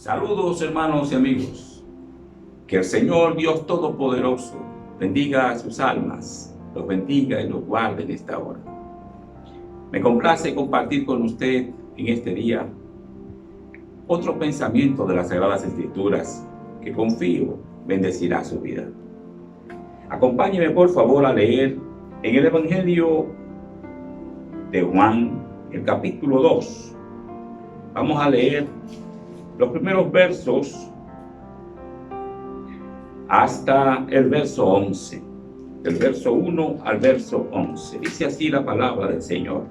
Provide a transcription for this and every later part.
Saludos hermanos y amigos. Que el Señor Dios Todopoderoso bendiga a sus almas, los bendiga y los guarde en esta hora. Me complace compartir con usted en este día otro pensamiento de las Sagradas Escrituras que confío bendecirá su vida. Acompáñeme por favor a leer en el Evangelio de Juan, el capítulo 2. Vamos a leer los primeros versos hasta el verso 11, del verso 1 al verso 11. Dice así la palabra del Señor.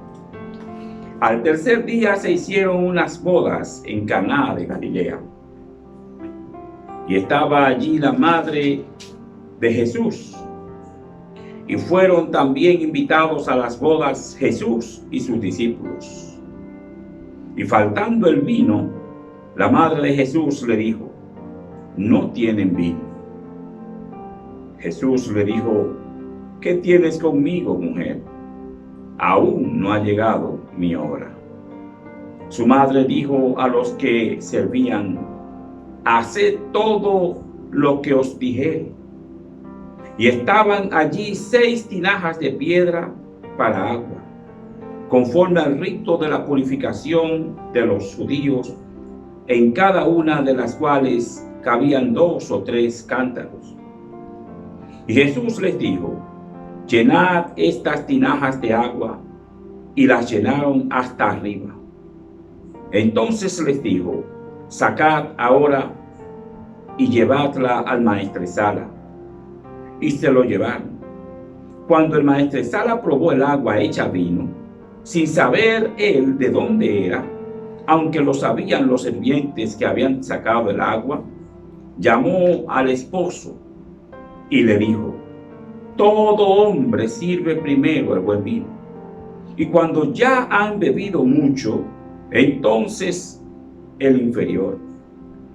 Al tercer día se hicieron unas bodas en Caná de Galilea, y estaba allí la madre de Jesús, y fueron también invitados a las bodas Jesús y sus discípulos. Y faltando el vino, la madre de Jesús le dijo: no tienen vino. Jesús le dijo: ¿qué tienes conmigo, mujer? Aún no ha llegado mi hora. Su madre dijo a los que servían: haced todo lo que os dijere. Y estaban allí 6 tinajas de piedra para agua, conforme al rito de la purificación de los judíos, en cada una de las cuales cabían 2 o 3 cántaros. Y Jesús les dijo: llenad estas tinajas de agua, y las llenaron hasta arriba. Entonces les dijo: sacad ahora y llevadla al maestresala. Y se lo llevaron. Cuando el maestresala probó el agua hecha vino, sin saber él de dónde era, aunque lo sabían los sirvientes que habían sacado el agua, llamó al esposo y le dijo: todo hombre sirve primero el buen vino, y cuando ya han bebido mucho, entonces el inferior.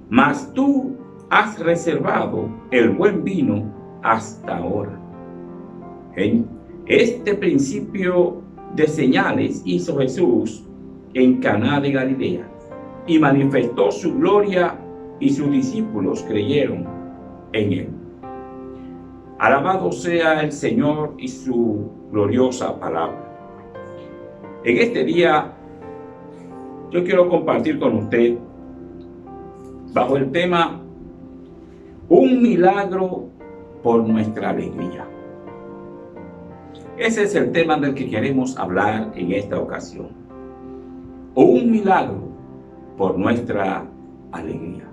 Mas tú has reservado el buen vino hasta ahora. En este principio de señales hizo Jesús en Caná de Galilea, y manifestó su gloria, y sus discípulos creyeron en él. Alabado sea el Señor y su gloriosa palabra. En este día yo quiero compartir con usted bajo el tema: un milagro por nuestra alegría. Ese es el tema del que queremos hablar en esta ocasión. Un milagro por nuestra alegría.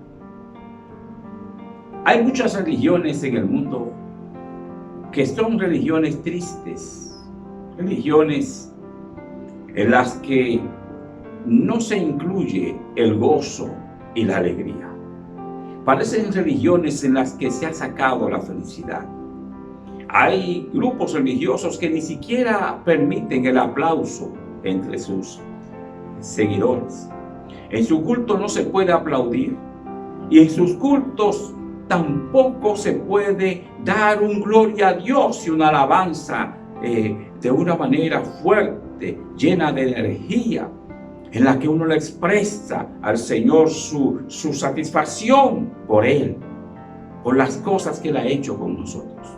Hay muchas religiones en el mundo que son religiones tristes, religiones en las que no se incluye el gozo y la alegría. Parecen religiones en las que se ha sacado la felicidad. Hay grupos religiosos que ni siquiera permiten el aplauso entre sus seguidores. En su culto no se puede aplaudir, y en sus cultos tampoco se puede dar un gloria a Dios y una alabanza de una manera fuerte, llena de energía, en la que uno le expresa al Señor su satisfacción por Él, por las cosas que Él ha hecho con nosotros.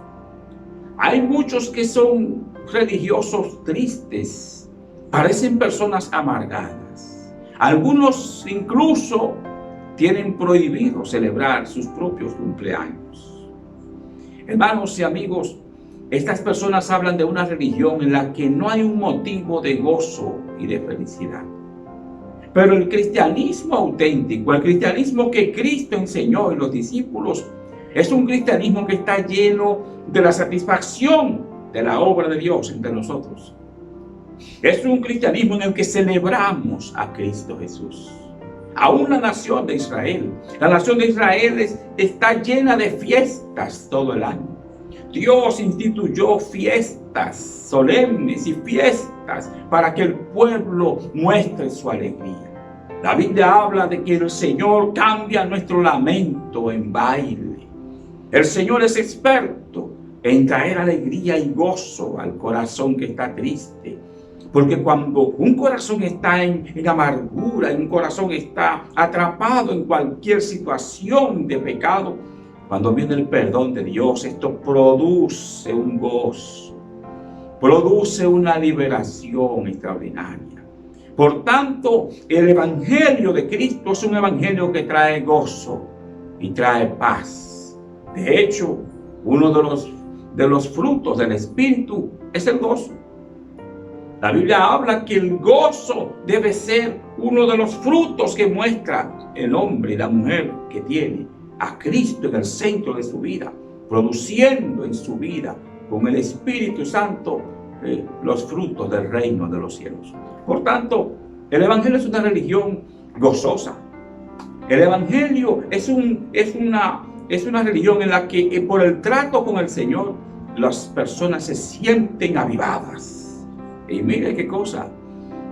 Hay muchos que son religiosos tristes, parecen personas amargadas. Algunos incluso tienen prohibido celebrar sus propios cumpleaños. Hermanos y amigos, estas personas hablan de una religión en la que no hay un motivo de gozo y de felicidad. Pero el cristianismo auténtico, el cristianismo que Cristo enseñó y los discípulos, es un cristianismo que está lleno de la satisfacción de la obra de Dios entre nosotros. Es un cristianismo en el que celebramos a Cristo Jesús. Aún la nación de Israel. La nación de Israel está llena de fiestas todo el año. Dios instituyó fiestas solemnes y fiestas para que el pueblo muestre su alegría. La Biblia habla de que el Señor cambia nuestro lamento en baile. El Señor es experto en traer alegría y gozo al corazón que está triste. Porque cuando un corazón está en amargura, un corazón está atrapado en cualquier situación de pecado, cuando viene el perdón de Dios, esto produce un gozo, produce una liberación extraordinaria. Por tanto, el Evangelio de Cristo es un Evangelio que trae gozo y trae paz. De hecho, uno de los frutos del Espíritu es el gozo. La Biblia habla que el gozo debe ser uno de los frutos que muestra el hombre y la mujer que tiene a Cristo en el centro de su vida, produciendo en su vida con el Espíritu Santo los frutos del reino de los cielos. Por tanto, el Evangelio es una religión gozosa. El Evangelio es una religión en la que por el trato con el Señor las personas se sienten avivadas. Y mire qué cosa,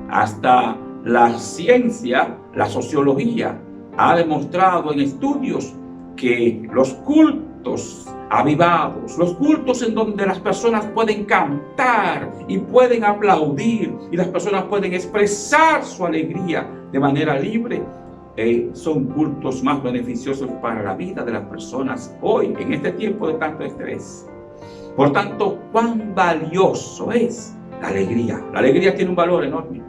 hasta la ciencia, la sociología, ha demostrado en estudios que los cultos avivados, los cultos en donde las personas pueden cantar y pueden aplaudir y las personas pueden expresar su alegría de manera libre, son cultos más beneficiosos para la vida de las personas hoy, en este tiempo de tanto estrés. Por tanto, cuán valioso es la alegría. La alegría tiene un valor enorme.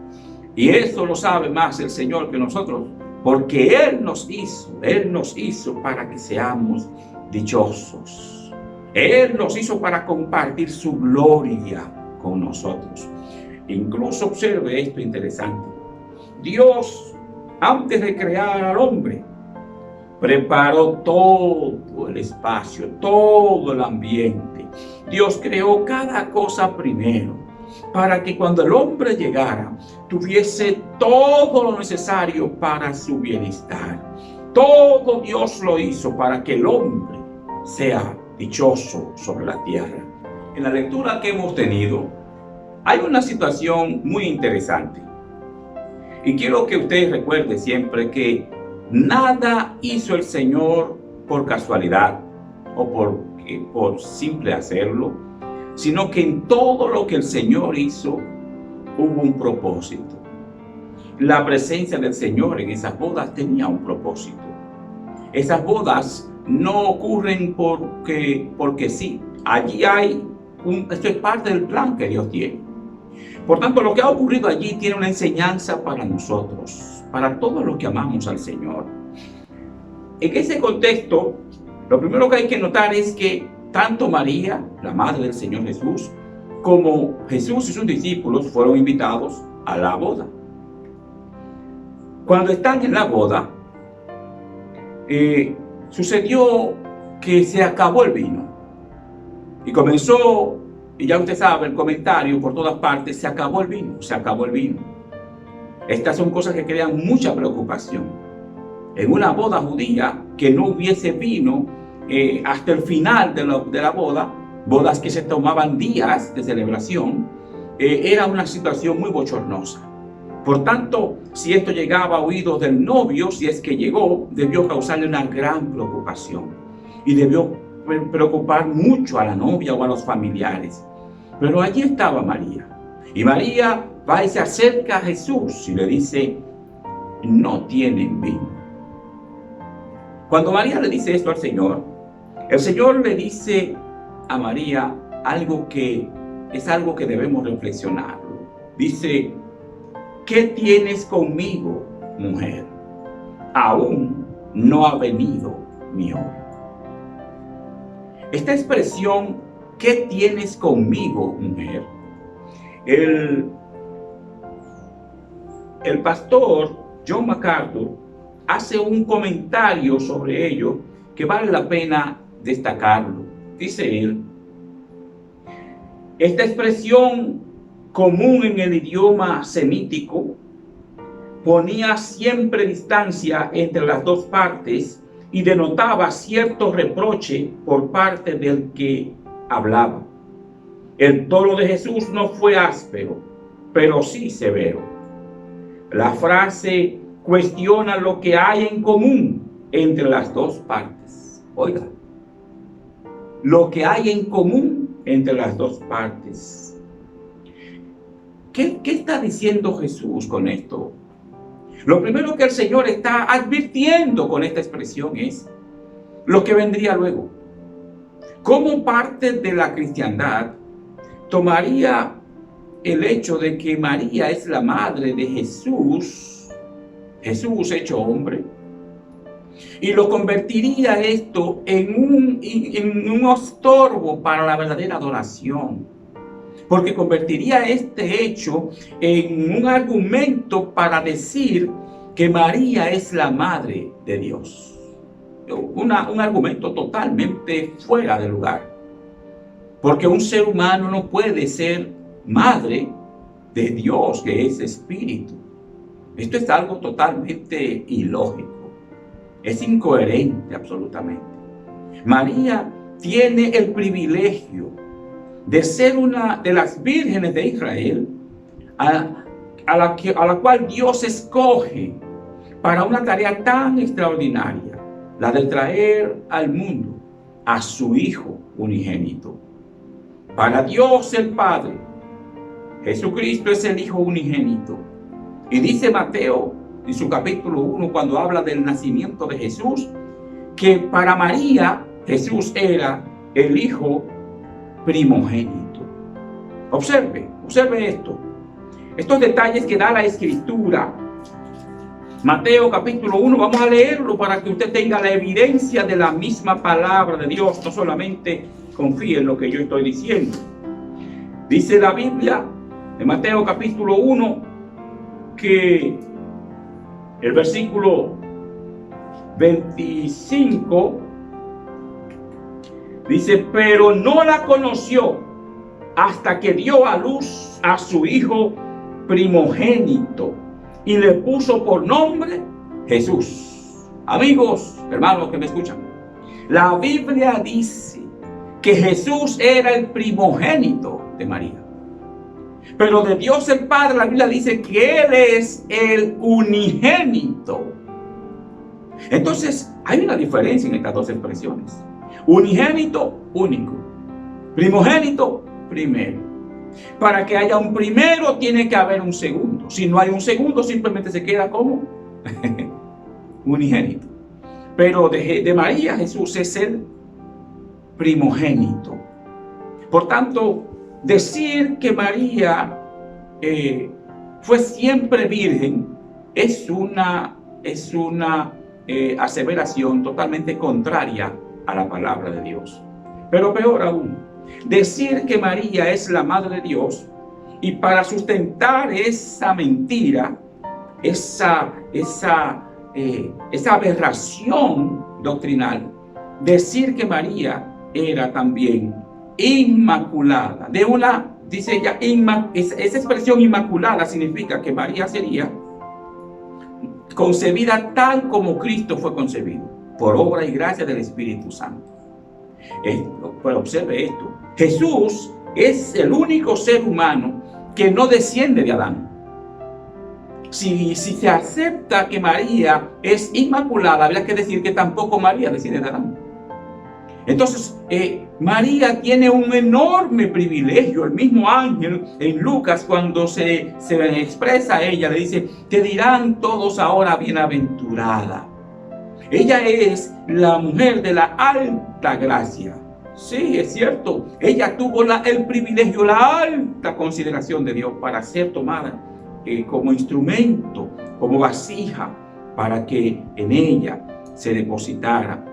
Y eso lo sabe más el Señor que nosotros, porque Él nos hizo para que seamos dichosos. Él nos hizo para compartir su gloria con nosotros. Incluso observe esto interesante. Dios, antes de crear al hombre, preparó todo el espacio, todo el ambiente. Dios creó cada cosa primero, para que cuando el hombre llegara, tuviese todo lo necesario para su bienestar. Todo Dios lo hizo para que el hombre sea dichoso sobre la tierra. En la lectura que hemos tenido, hay una situación muy interesante. Y quiero que usted recuerde siempre que nada hizo el Señor por casualidad o por simple hacerlo, sino que en todo lo que el Señor hizo hubo un propósito. La presencia del Señor en esas bodas tenía un propósito. Esas bodas no ocurren porque sí. Allí esto es parte del plan que Dios tiene. Por tanto, lo que ha ocurrido allí tiene una enseñanza para nosotros, para todos los que amamos al Señor. En ese contexto, lo primero que hay que notar es que tanto María, la madre del Señor Jesús, como Jesús y sus discípulos fueron invitados a la boda. Cuando están en la boda, sucedió que se acabó el vino. Y comenzó, y ya usted sabe, el comentario por todas partes, se acabó el vino, se acabó el vino. Estas son cosas que crean mucha preocupación. En una boda judía, que no hubiese vino hasta el final de la boda, bodas que se tomaban días de celebración, era una situación muy bochornosa. Por tanto, si esto llegaba a oídos del novio, si es que llegó, debió causarle una gran preocupación y debió preocupar mucho a la novia o a los familiares. Pero allí estaba María, y María va y se acerca a Jesús y le dice: no tienen vino. Cuando María le dice esto al Señor, el Señor le dice a María algo que debemos reflexionarlo. Dice: ¿qué tienes conmigo, mujer? Aún no ha venido mi hora. Esta expresión, ¿qué tienes conmigo, mujer? El pastor John MacArthur hace un comentario sobre ello que vale la pena destacarlo. Dice él: esta expresión común en el idioma semítico ponía siempre distancia entre las dos partes y denotaba cierto reproche por parte del que hablaba. El tono de Jesús no fue áspero, pero sí severo. La frase cuestiona lo que hay en común entre las dos partes. Oiga, lo que hay en común entre las dos partes. ¿Qué está diciendo Jesús con esto? Lo primero que el Señor está advirtiendo con esta expresión es lo que vendría luego. Como parte de la cristiandad, tomaría el hecho de que María es la madre de Jesús, Jesús hecho hombre, y lo convertiría esto en un estorbo para la verdadera adoración, porque convertiría este hecho en un argumento para decir que María es la madre de Dios. Un argumento totalmente fuera de lugar, porque un ser humano no puede ser madre de Dios, que es espíritu. Esto es algo totalmente ilógico, es incoherente absolutamente. María tiene el privilegio de ser una de las vírgenes de Israel a la cual Dios escoge para una tarea tan extraordinaria, la de traer al mundo a su Hijo unigénito. Para Dios el Padre, Jesucristo es el Hijo unigénito. Y dice Mateo en su capítulo 1, cuando habla del nacimiento de Jesús, que para María Jesús era el Hijo primogénito. Observe esto. Estos detalles que da la Escritura. Mateo capítulo 1, vamos a leerlo para que usted tenga la evidencia de la misma palabra de Dios. No solamente confíe en lo que yo estoy diciendo. Dice la Biblia en Mateo capítulo 1 que el versículo 25 dice: pero no la conoció hasta que dio a luz a su hijo primogénito y le puso por nombre Jesús. Amigos, hermanos que me escuchan, la Biblia dice que Jesús era el primogénito de María. Pero de Dios el Padre, la Biblia dice que Él es el unigénito. Entonces, hay una diferencia en estas dos expresiones. Unigénito, único. Primogénito, primero. Para que haya un primero, tiene que haber un segundo. Si no hay un segundo, simplemente se queda como unigénito. Pero de María, Jesús es el primogénito. Por tanto, decir que María fue siempre virgen es una aseveración totalmente contraria a la palabra de Dios. Pero peor aún, decir que María es la madre de Dios, y para sustentar esa mentira, esa aberración doctrinal, decir que María era también inmaculada, dice ella, esa expresión inmaculada significa que María sería concebida tal como Cristo fue concebido, por obra y gracia del Espíritu Santo. Pero observe esto: Jesús es el único ser humano que no desciende de Adán. Si se acepta que María es inmaculada, habría que decir que tampoco María desciende de Adán. Entonces, María tiene un enorme privilegio. El mismo ángel en Lucas, cuando se expresa a ella, le dice: te dirán todos ahora bienaventurada. Ella es la mujer de la alta gracia. Sí, es cierto. Ella tuvo el privilegio, la alta consideración de Dios para ser tomada como instrumento, como vasija, para que en ella se depositara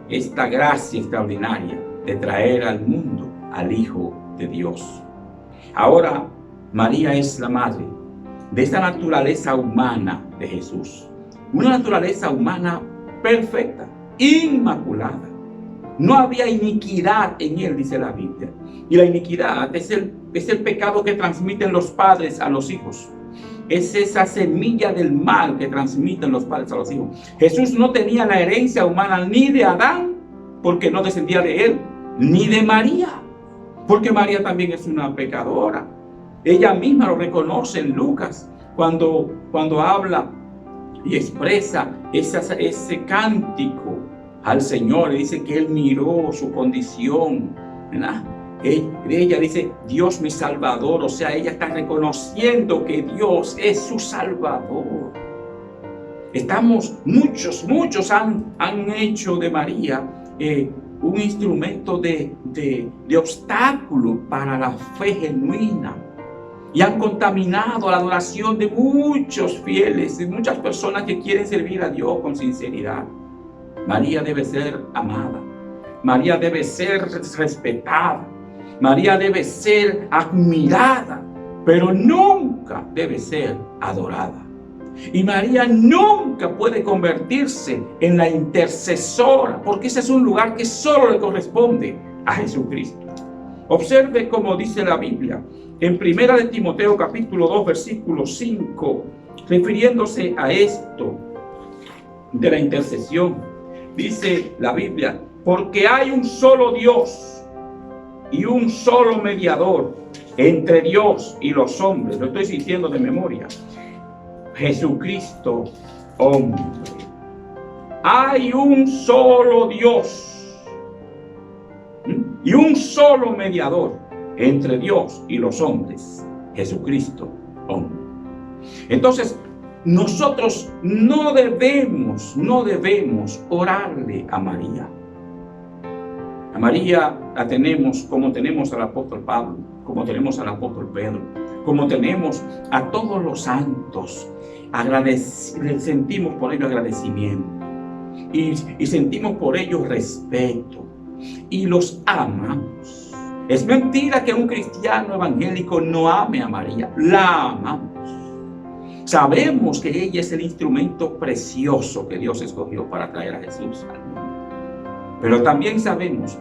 esta gracia extraordinaria de traer al mundo al Hijo de Dios. Ahora, María es la madre de esta naturaleza humana de Jesús. Una naturaleza humana perfecta, inmaculada. No había iniquidad en él, dice la Biblia. Y la iniquidad es el pecado que transmiten los padres a los hijos. Es esa semilla del mal que transmiten los padres a los hijos. Jesús no tenía la herencia humana ni de Adán, porque no descendía de él, ni de María, porque María también es una pecadora. Ella misma lo reconoce en Lucas, cuando habla y expresa ese cántico al Señor. Dice que Él miró su condición, ¿verdad? Ella dice: Dios mi Salvador. O sea, ella está reconociendo que Dios es su Salvador. Muchos han hecho de María un instrumento de obstáculo para la fe genuina. Y han contaminado la adoración de muchos fieles, de muchas personas que quieren servir a Dios con sinceridad. María debe ser amada. María debe ser respetada. María debe ser admirada, pero nunca debe ser adorada. Y María nunca puede convertirse en la intercesora, porque ese es un lugar que solo le corresponde a Jesucristo. Observe cómo dice la Biblia en 1 de Timoteo capítulo 2 versículo 5, refiriéndose a esto de la intercesión. Dice la Biblia: porque hay un solo Dios y un solo mediador entre Dios y los hombres. Lo estoy diciendo de memoria. Jesucristo, hombre. Hay un solo Dios y un solo mediador entre Dios y los hombres, Jesucristo, hombre. Entonces, nosotros no debemos orarle a María. A María la tenemos como tenemos al apóstol Pablo, como tenemos al apóstol Pedro, como tenemos a todos los santos. Sentimos por ellos agradecimiento y sentimos por ellos respeto y los amamos. Es mentira que un cristiano evangélico no ame a María. La amamos. Sabemos que ella es el instrumento precioso que Dios escogió para traer a Jesús al mundo. Pero también sabemos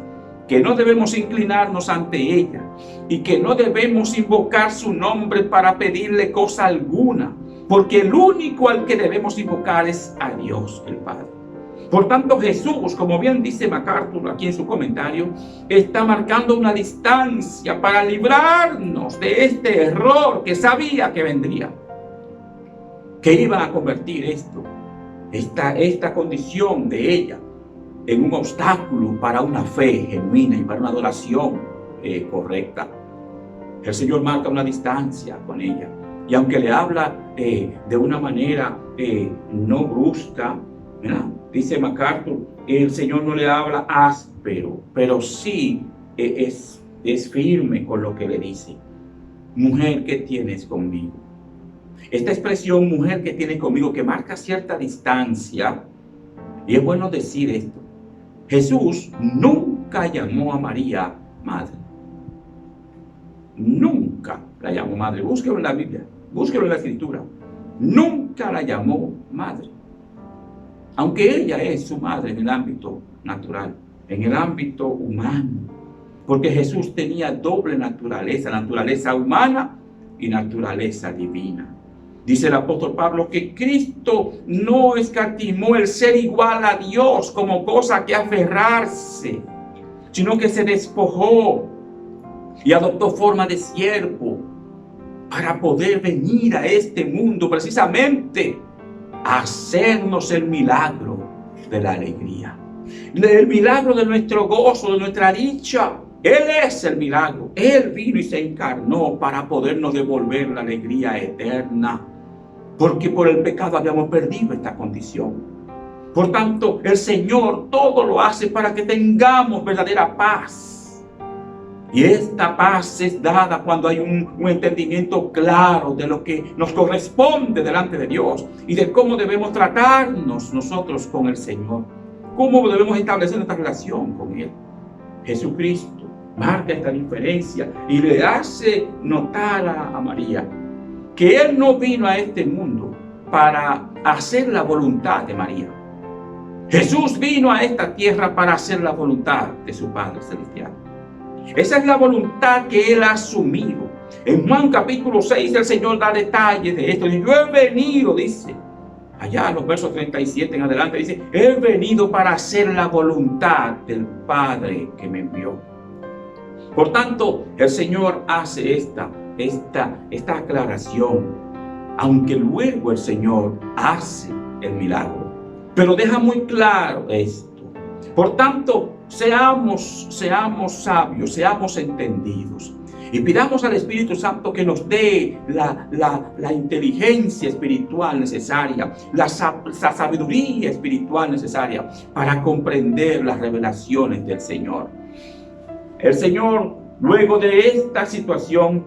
que no debemos inclinarnos ante ella y que no debemos invocar su nombre para pedirle cosa alguna, porque el único al que debemos invocar es a Dios el Padre. Por tanto, Jesús, como bien dice MacArthur aquí en su comentario, está marcando una distancia para librarnos de este error que sabía que vendría, que iba a convertir esta condición de ella en un obstáculo para una fe genuina y para una adoración correcta. El Señor marca una distancia con ella, y aunque le habla de una manera no brusca, ¿verdad? Dice MacArthur, el Señor no le habla áspero, pero sí es firme con lo que le dice. Mujer, ¿qué tienes conmigo? Esta expresión, mujer, ¿qué tienes conmigo?, que marca cierta distancia. Y es bueno decir esto: Jesús nunca llamó a María madre. Nunca la llamó madre. Búsquelo en la Biblia, búsquelo en la Escritura. Nunca la llamó madre. Aunque ella es su madre en el ámbito natural, en el ámbito humano. Porque Jesús tenía doble naturaleza, naturaleza humana y naturaleza divina. Dice el apóstol Pablo que Cristo no escatimó el ser igual a Dios como cosa que aferrarse, sino que se despojó y adoptó forma de siervo para poder venir a este mundo precisamente a hacernos el milagro de la alegría, el milagro de nuestro gozo, de nuestra dicha. Él es el milagro. Él vino y se encarnó para podernos devolver la alegría eterna, porque por el pecado habíamos perdido esta condición. Por tanto, el Señor todo lo hace para que tengamos verdadera paz. Y esta paz es dada cuando hay un entendimiento claro de lo que nos corresponde delante de Dios y de cómo debemos tratarnos nosotros con el Señor, cómo debemos establecer nuestra relación con Él. Jesucristo marca esta diferencia y le hace notar a María que Él no vino a este mundo para hacer la voluntad de María. Jesús vino a esta tierra para hacer la voluntad de su Padre Celestial. Esa es la voluntad que Él ha asumido. En Juan capítulo 6 el Señor da detalles de esto. Yo he venido, dice, allá en los versos 37 en adelante, dice, he venido para hacer la voluntad del Padre que me envió. Por tanto, el Señor hace esta aclaración, aunque luego el Señor hace el milagro. Pero deja muy claro esto. Por tanto, seamos sabios, seamos entendidos. Y pidamos al Espíritu Santo que nos dé la inteligencia espiritual necesaria, la sabiduría espiritual necesaria para comprender las revelaciones del Señor. El Señor, luego de esta situación,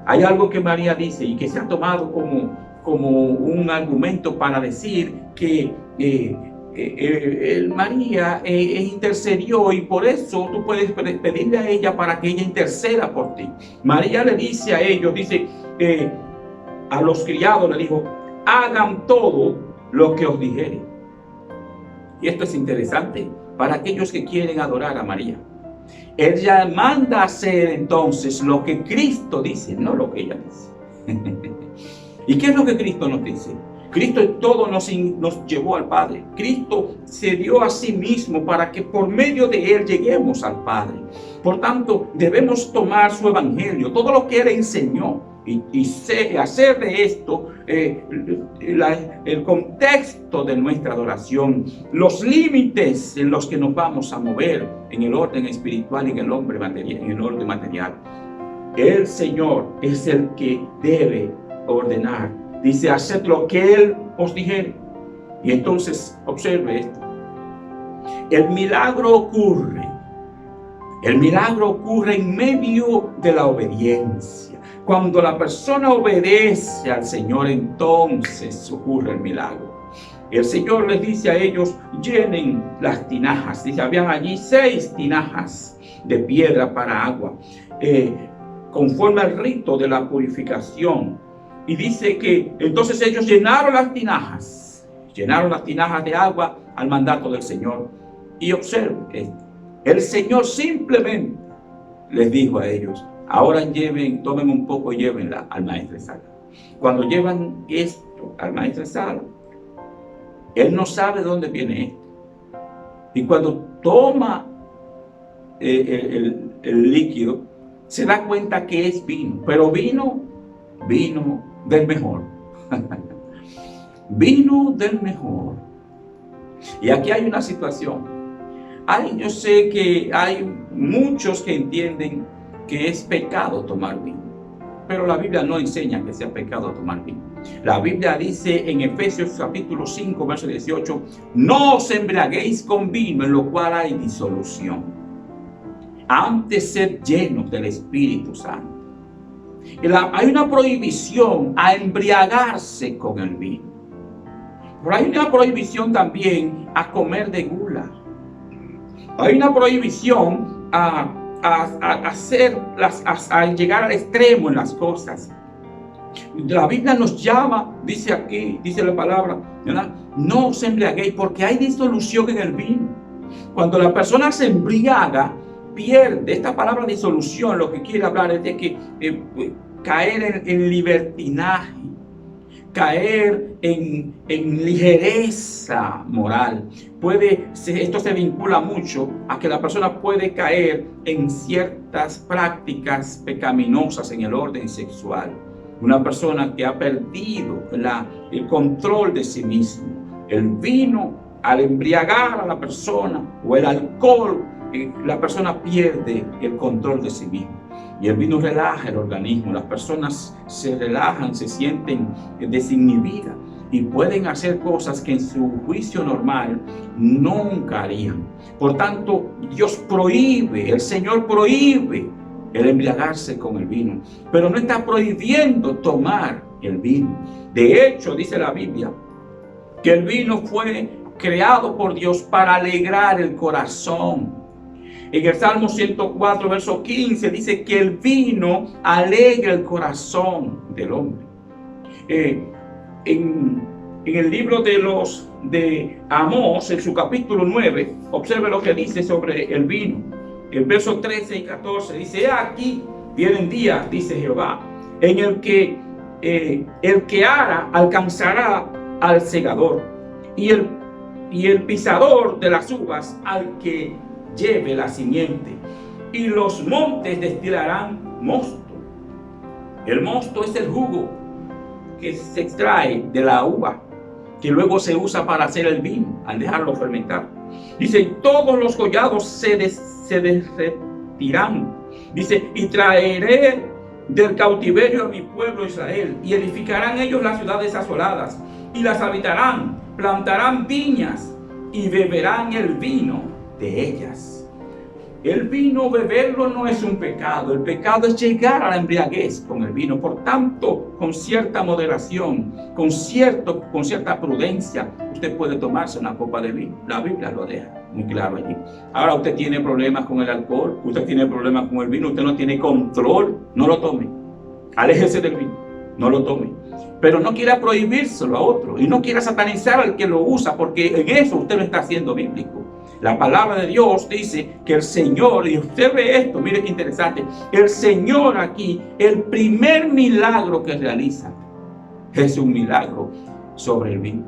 hay algo que María dice y que se ha tomado como un argumento para decir que María intercedió, y por eso tú puedes pedirle a ella para que ella interceda por ti. María le dice a ellos, a los criados le dijo: hagan todo lo que os dijere. Y esto es interesante para aquellos que quieren adorar a María. Ella manda hacer entonces lo que Cristo dice, no lo que ella dice. ¿Y qué es lo que Cristo nos dice? Cristo en todo nos llevó al Padre. Cristo se dio a sí mismo para que por medio de Él lleguemos al Padre. Por tanto, debemos tomar su evangelio, todo lo que Él enseñó, y hacer de esto el contexto de nuestra adoración, los límites en los que nos vamos a mover en el orden espiritual y en el orden material. El Señor es el que debe ordenar. Dice: haced lo que Él os dijere. Y entonces observe esto. El milagro ocurre en medio de la obediencia. Cuando la persona obedece al Señor, entonces ocurre el milagro. El Señor les dice a ellos: llenen las tinajas. Dice, habían allí 6 tinajas de piedra para agua, conforme al rito de la purificación. Y dice que entonces ellos llenaron las tinajas de agua al mandato del Señor. Y observen esto. El Señor simplemente les dijo a ellos: ahora tomen un poco y llévenla al maestresala. Cuando llevan esto al maestresala, él no sabe de dónde viene esto. Y cuando toma el líquido, se da cuenta que es vino, pero vino del mejor. Vino del mejor. Y aquí hay una situación. Yo sé que hay muchos que entienden que es pecado tomar vino, pero la Biblia no enseña que sea pecado tomar vino. La Biblia dice en Efesios capítulo 5, verso 18: no os embriaguéis con vino, en lo cual hay disolución. Antes sed llenos del Espíritu Santo. Hay una prohibición a embriagarse con el vino. Pero hay una prohibición también a comer de gula. Hay una prohibición a llegar al extremo en las cosas. La Biblia nos llama, dice aquí, dice la palabra, ¿verdad? No os embriaguéis, porque hay disolución en el vino. Cuando la persona se embriaga, pierde. Esta palabra disolución lo que quiere hablar es de que caer en libertinaje, caer en ligereza moral. Esto se vincula mucho a que la persona puede caer en ciertas prácticas pecaminosas en el orden sexual. Una persona que ha perdido el control de sí mismo. El vino, al embriagar a la persona, o el alcohol, la persona pierde el control de sí misma. Y el vino relaja el organismo. Las personas se relajan, se sienten desinhibidas y pueden hacer cosas que en su juicio normal nunca harían. Por tanto, el Señor prohíbe el embriagarse con el vino, pero no está prohibiendo tomar el vino. De hecho, dice la Biblia que el vino fue creado por Dios para alegrar el corazón. En el Salmo 104, verso 15, dice que el vino alegra el corazón del hombre. En el libro de Amós, en su capítulo 9, observe lo que dice sobre el vino. El verso 13 y 14 dice: he aquí, vienen días, dice Jehová, en el que el que ara alcanzará al segador, y el pisador de las uvas al que lleve la simiente, y los montes destilarán mosto. El mosto es el jugo que se extrae de la uva, que luego se usa para hacer el vino al dejarlo fermentar. Dice: todos los collados se derretirán Dice, y traeré del cautiverio a mi pueblo Israel, y edificarán ellos las ciudades asoladas, y las habitarán, plantarán viñas, y beberán el vino de ellas. El vino, beberlo no es un pecado. El pecado es llegar a la embriaguez con el vino. Por tanto, con cierta moderación, con cierta prudencia, usted puede tomarse una copa de vino. La Biblia lo deja muy claro allí. Ahora usted tiene problemas con el alcohol, usted tiene problemas con el vino, usted no tiene control, no lo tome. Aléjese del vino, no lo tome. Pero no quiera prohibírselo a otro y no quiera satanizar al que lo usa, porque en eso usted no está siendo bíblico. La palabra de Dios dice que el Señor, y usted ve esto, mire qué interesante, el Señor aquí, el primer milagro que realiza es un milagro sobre el vino.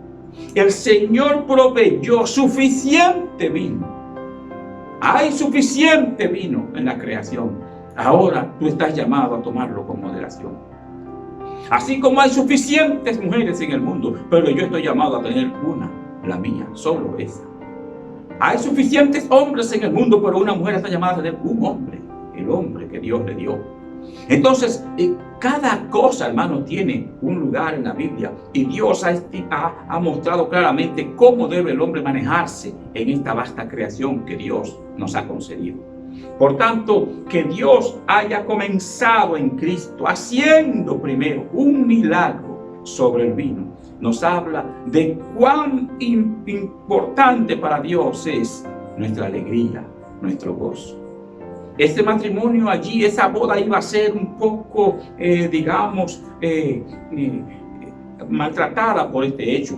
El Señor proveyó suficiente vino. Hay suficiente vino en la creación. Ahora tú estás llamado a tomarlo con moderación. Así como hay suficientes mujeres en el mundo, pero yo estoy llamado a tener una, la mía, solo esa. Hay suficientes hombres en el mundo, pero una mujer está llamada a tener un hombre, el hombre que Dios le dio. Entonces, cada cosa, hermano, tiene un lugar en la Biblia, y Dios ha mostrado claramente cómo debe el hombre manejarse en esta vasta creación que Dios nos ha concedido. Por tanto, que Dios haya comenzado en Cristo haciendo primero un milagro sobre el vino, nos habla de cuán importante para Dios es nuestra alegría, nuestro gozo. Este matrimonio allí, esa boda iba a ser un poco, maltratada por este hecho.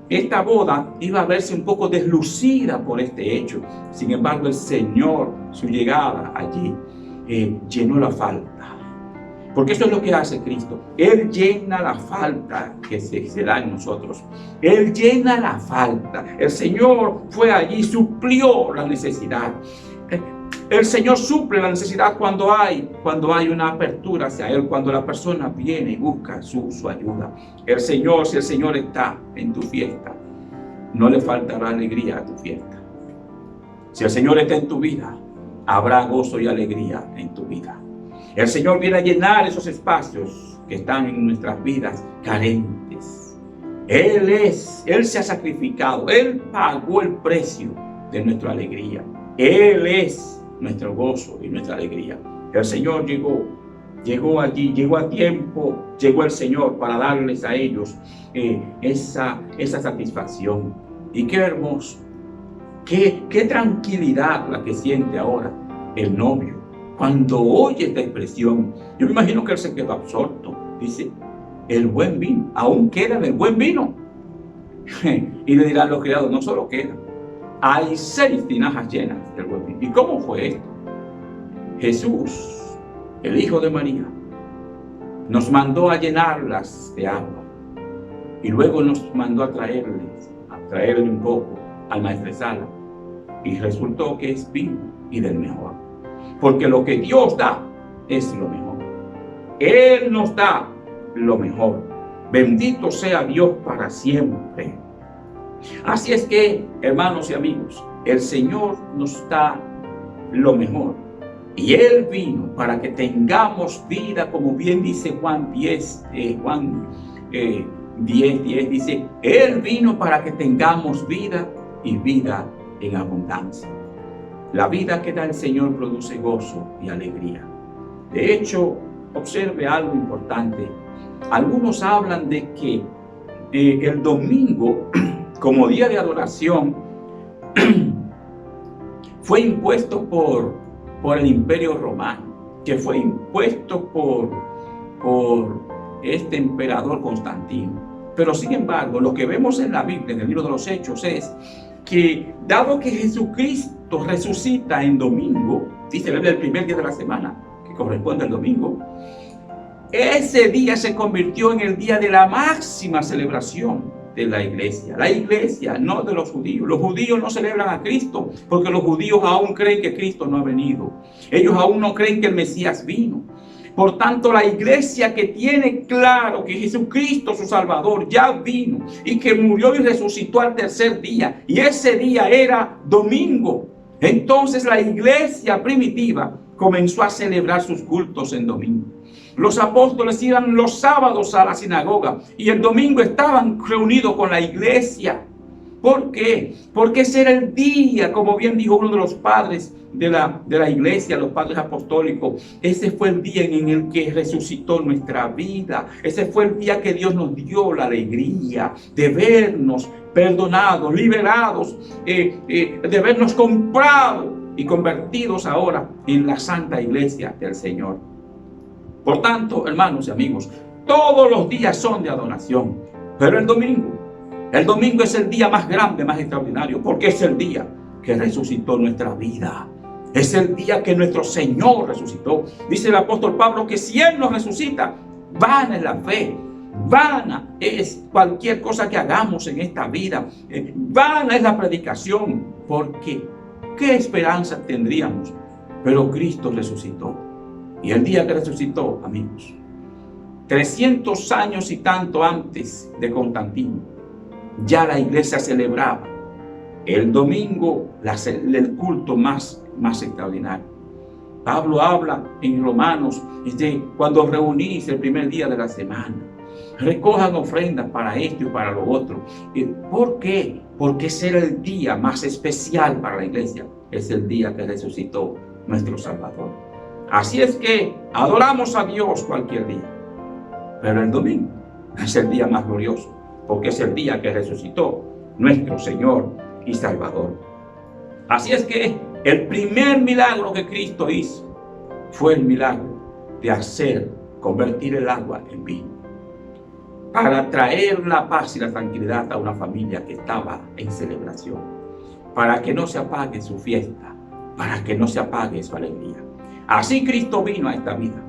Esta boda iba a verse un poco deslucida por este hecho. Sin embargo, el Señor, su llegada allí, llenó la falta. Porque eso es lo que hace Cristo. Él llena la falta que se da en nosotros. Él llena la falta. El Señor fue allí, suplió la necesidad. El Señor suple la necesidad cuando hay una apertura hacia Él, cuando la persona viene y busca su ayuda. El Señor, si el Señor está en tu fiesta, no le faltará alegría a tu fiesta. Si el Señor está en tu vida, habrá gozo y alegría en tu vida. El Señor viene a llenar esos espacios que están en nuestras vidas carentes. Él se ha sacrificado, Él pagó el precio de nuestra alegría. Él es nuestro gozo y nuestra alegría. El Señor llegó allí, llegó a tiempo, llegó el Señor para darles a ellos esa satisfacción. Y qué hermoso, qué tranquilidad la que siente ahora el novio cuando oye esta expresión. Yo me imagino que él se quedó absorto. Dice, el buen vino, aún queda el buen vino. Y le dirán los criados, no solo queda, hay 6 tinajas llenas del buen vino. ¿Y cómo fue esto? Jesús, el Hijo de María, nos mandó a llenarlas de agua y luego nos mandó a traerle un poco al maestresala, y resultó que es vino y del mejor, porque lo que Dios da es lo mejor. Él nos da lo mejor. Bendito sea Dios para siempre. Así es que, hermanos y amigos, el Señor nos da lo mejor. Y Él vino para que tengamos vida, como bien dice Juan 10, dice, Él vino para que tengamos vida y vida en abundancia. La vida que da el Señor produce gozo y alegría. De hecho, observe algo importante. Algunos hablan de que el domingo, como día de adoración, fue impuesto por el Imperio Romano, que fue impuesto por este emperador Constantino. Pero sin embargo, lo que vemos en la Biblia, en el libro de los Hechos, es que dado que Jesucristo resucita en domingo, dice el primer día de la semana, que corresponde al domingo, ese día se convirtió en el día de la máxima celebración de la iglesia. La iglesia, no de los judíos. Los judíos no celebran a Cristo porque los judíos aún creen que Cristo no ha venido. Ellos aún no creen que el Mesías vino. Por tanto, la iglesia que tiene claro que Jesucristo, su Salvador, ya vino y que murió y resucitó al tercer día, y ese día era domingo. Entonces la iglesia primitiva comenzó a celebrar sus cultos en domingo. Los apóstoles iban los sábados a la sinagoga y el domingo estaban reunidos con la iglesia. ¿Por qué? Porque ese era el día, como bien dijo uno de los padres de la iglesia, los padres apostólicos. Ese fue el día en el que resucitó nuestra vida. Ese fue el día que Dios nos dio la alegría de vernos perdonados, liberados, de vernos comprados y convertidos ahora en la santa iglesia del Señor. Por tanto, hermanos y amigos, todos los días son de adoración, pero el domingo es el día más grande, más extraordinario, porque es el día que resucitó nuestra vida. Es el día que nuestro Señor resucitó. Dice el apóstol Pablo que si Él nos resucita, vana es la fe, vana es cualquier cosa que hagamos en esta vida, vana es la predicación, porque ¿qué esperanza tendríamos? Pero Cristo resucitó. Y el día que resucitó, amigos, 300 años y tanto antes de Constantino, ya la iglesia celebraba el domingo el culto más extraordinario. Pablo habla en Romanos cuando reunís el primer día de la semana, recojan ofrendas para esto y para lo otro. ¿Por qué? Porque ese era el día más especial para la iglesia. Es el día que resucitó nuestro Salvador. Así es que adoramos a Dios cualquier día, pero el domingo es el día más glorioso, porque es el día que resucitó nuestro Señor y Salvador. Así es que el primer milagro que Cristo hizo fue el milagro de convertir el agua en vino, para traer la paz y la tranquilidad a una familia que estaba en celebración, para que no se apague su fiesta, para que no se apague su alegría. Así Cristo vino a esta vida.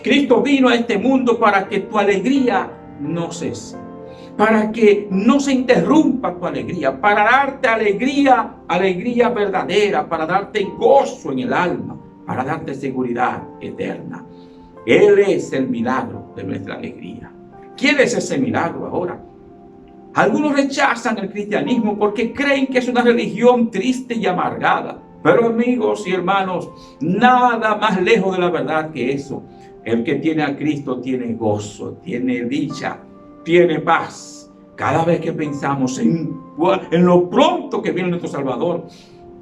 Cristo vino a este mundo para que tu alegría no cese, para que no se interrumpa tu alegría, para darte alegría verdadera, para darte gozo en el alma, para darte seguridad eterna. Él es el milagro de nuestra alegría. ¿Quieres ese milagro ahora? Algunos rechazan el cristianismo porque creen que es una religión triste y amargada. Pero amigos y hermanos, nada más lejos de la verdad que eso. El que tiene a Cristo tiene gozo, tiene dicha, tiene paz. Cada vez que pensamos en lo pronto que viene nuestro Salvador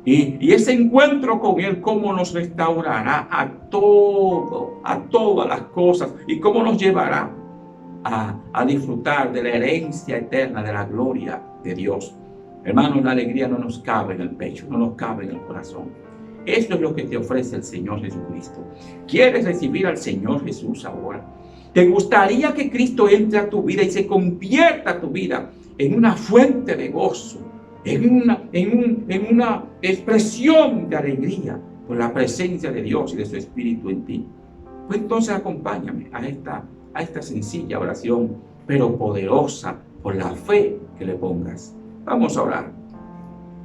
y ese encuentro con Él, cómo nos restaurará a todas las cosas y cómo nos llevará a disfrutar de la herencia eterna, de la gloria de Dios. Hermanos, la alegría no nos cabe en el pecho, no nos cabe en el corazón. Esto es lo que te ofrece el Señor Jesucristo. ¿Quieres recibir al Señor Jesús ahora? ¿Te gustaría que Cristo entre a tu vida y se convierta tu vida en una fuente de gozo, en una expresión de alegría por la presencia de Dios y de su Espíritu en ti? Pues entonces acompáñame a esta sencilla oración, pero poderosa por la fe que le pongas. Vamos a orar.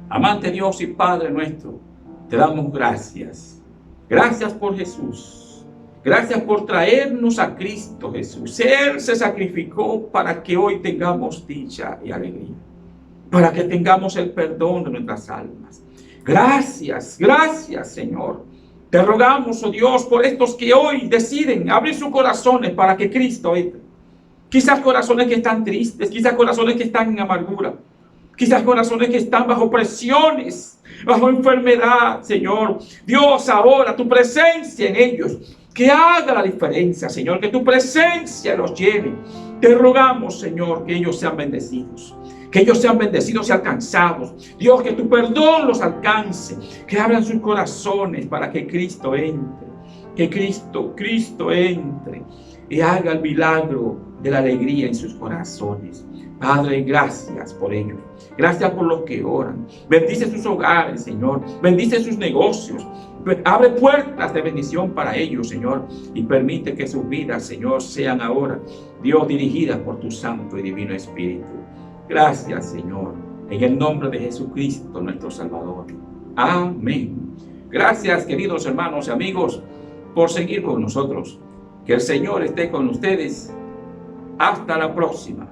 Amante Dios y Padre nuestro, te damos gracias. Gracias por Jesús. Gracias por traernos a Cristo Jesús. Él se sacrificó para que hoy tengamos dicha y alegría, para que tengamos el perdón de nuestras almas. Gracias, gracias, Señor. Te rogamos, oh Dios, por estos que hoy deciden abrir sus corazones para que Cristo entre. Quizás corazones que están tristes, quizás corazones que están en amargura, quizás corazones que están bajo presiones, bajo enfermedad, Señor. Dios, ahora tu presencia en ellos, que haga la diferencia, Señor, que tu presencia los llene. Te rogamos, Señor, que ellos sean bendecidos. Que ellos sean bendecidos y alcanzados. Dios, que tu perdón los alcance. Que abran sus corazones para que Cristo entre. Que Cristo entre y haga el milagro de la alegría en sus corazones. Padre, gracias por ellos. Gracias por los que oran. Bendice sus hogares, Señor. Bendice sus negocios. Abre puertas de bendición para ellos, Señor. Y permite que sus vidas, Señor, sean ahora, Dios, dirigidas por tu Santo y Divino Espíritu. Gracias, Señor, en el nombre de Jesucristo, nuestro Salvador. Amén. Gracias, queridos hermanos y amigos, por seguir con nosotros. Que el Señor esté con ustedes. Hasta la próxima.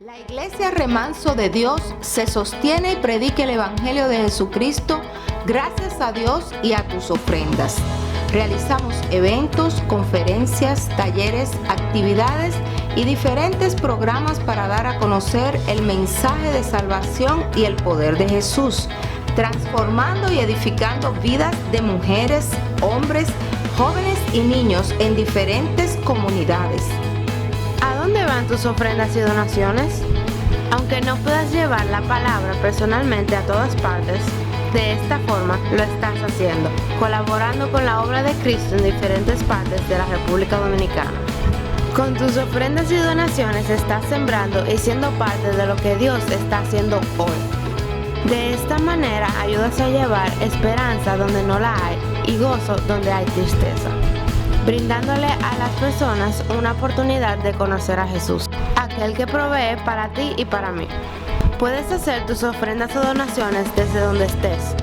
La Iglesia Remanso de Dios se sostiene y predica el Evangelio de Jesucristo gracias a Dios y a tus ofrendas. Realizamos eventos, conferencias, talleres, actividades y diferentes programas para dar a conocer el mensaje de salvación y el poder de Jesús, transformando y edificando vidas de mujeres, hombres, jóvenes y niños en diferentes comunidades. ¿A dónde van tus ofrendas y donaciones? Aunque no puedas llevar la palabra personalmente a todas partes, de esta forma lo estás haciendo, colaborando con la obra de Cristo en diferentes partes de la República Dominicana. Con tus ofrendas y donaciones estás sembrando y siendo parte de lo que Dios está haciendo hoy. De esta manera ayudas a llevar esperanza donde no la hay y gozo donde hay tristeza, brindándole a las personas una oportunidad de conocer a Jesús, aquel que provee para ti y para mí. Puedes hacer tus ofrendas o donaciones desde donde estés,